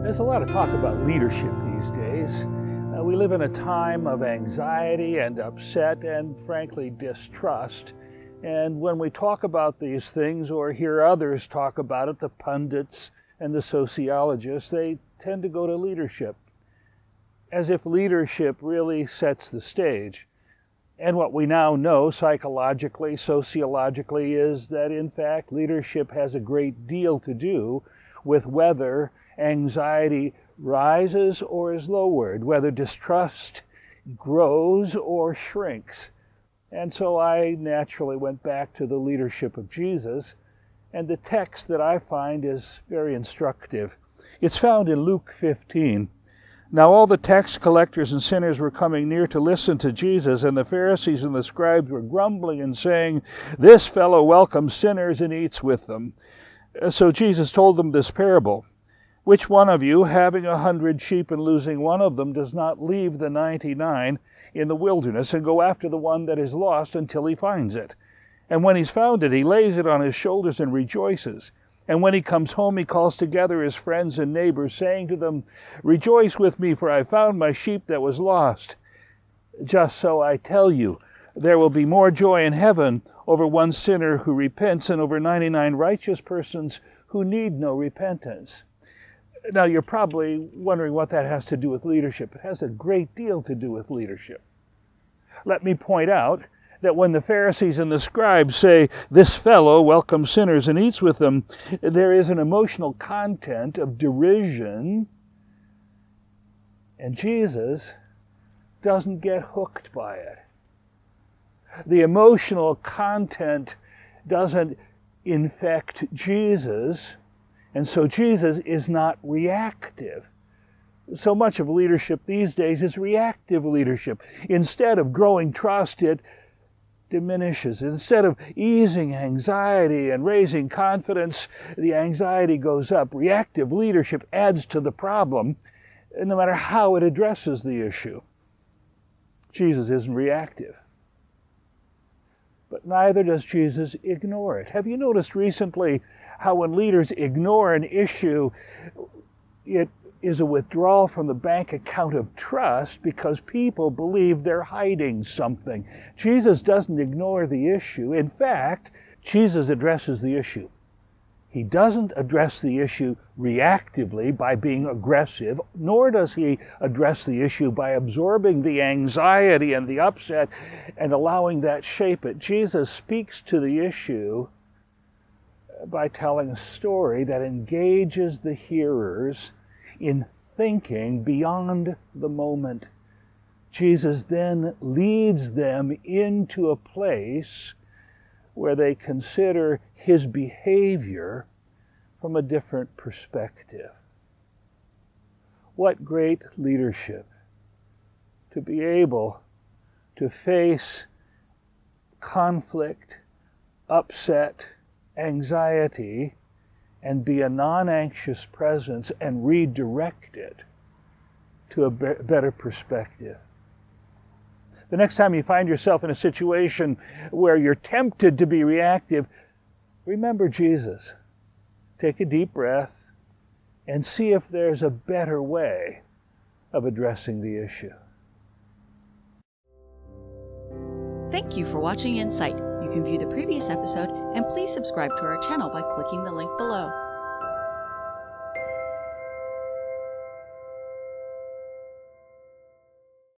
There's a lot of talk about leadership these days. We live in a time of anxiety and upset and, frankly, distrust. And when we talk about these things or hear others talk about it, the pundits and the sociologists, they tend to go to leadership, as if leadership really sets the stage. And what we now know psychologically, sociologically, is that in fact leadership has a great deal to do with whether anxiety rises or is lowered, whether distrust grows or shrinks. And so I naturally went back to the leadership of Jesus, and the text that I find is very instructive. It's found in Luke 15. Now all the tax collectors and sinners were coming near to listen to Jesus, and the Pharisees and the scribes were grumbling and saying, "This fellow welcomes sinners and eats with them." So Jesus told them this parable. Which one of you, having 100 sheep and losing one of them, does not leave the 99 in the wilderness and go after the one that is lost until he finds it? And when he's found it, he lays it on his shoulders and rejoices. And when he comes home, he calls together his friends and neighbors, saying to them, "Rejoice with me, for I found my sheep that was lost." Just so I tell you, there will be more joy in heaven over one sinner who repents than over 99 righteous persons who need no repentance. Now, you're probably wondering what that has to do with leadership. It has a great deal to do with leadership. Let me point out that when the Pharisees and the scribes say, "This fellow welcomes sinners and eats with them," there is an emotional content of derision, and Jesus doesn't get hooked by it. The emotional content doesn't infect Jesus, and so Jesus is not reactive. So much of leadership these days is reactive leadership. Instead of growing trust, it diminishes. Instead of easing anxiety and raising confidence, the anxiety goes up. Reactive leadership adds to the problem, no matter how it addresses the issue. Jesus isn't reactive. But neither does Jesus ignore it. Have you noticed recently how when leaders ignore an issue, it is a withdrawal from the bank account of trust because people believe they're hiding something? Jesus doesn't ignore the issue. In fact, Jesus addresses the issue. He doesn't address the issue reactively by being aggressive, nor does he address the issue by absorbing the anxiety and the upset and allowing that shape it. Jesus speaks to the issue by telling a story that engages the hearers in thinking beyond the moment. Jesus then leads them into a place where they consider his behavior from a different perspective. What great leadership to be able to face conflict, upset, anxiety, and be a non-anxious presence and redirect it to a better perspective. The next time you find yourself in a situation where you're tempted to be reactive, remember Jesus. Take a deep breath and see if there's a better way of addressing the issue. Thank you for watching Insight. You can view the previous episode and please subscribe to our channel by clicking the link below.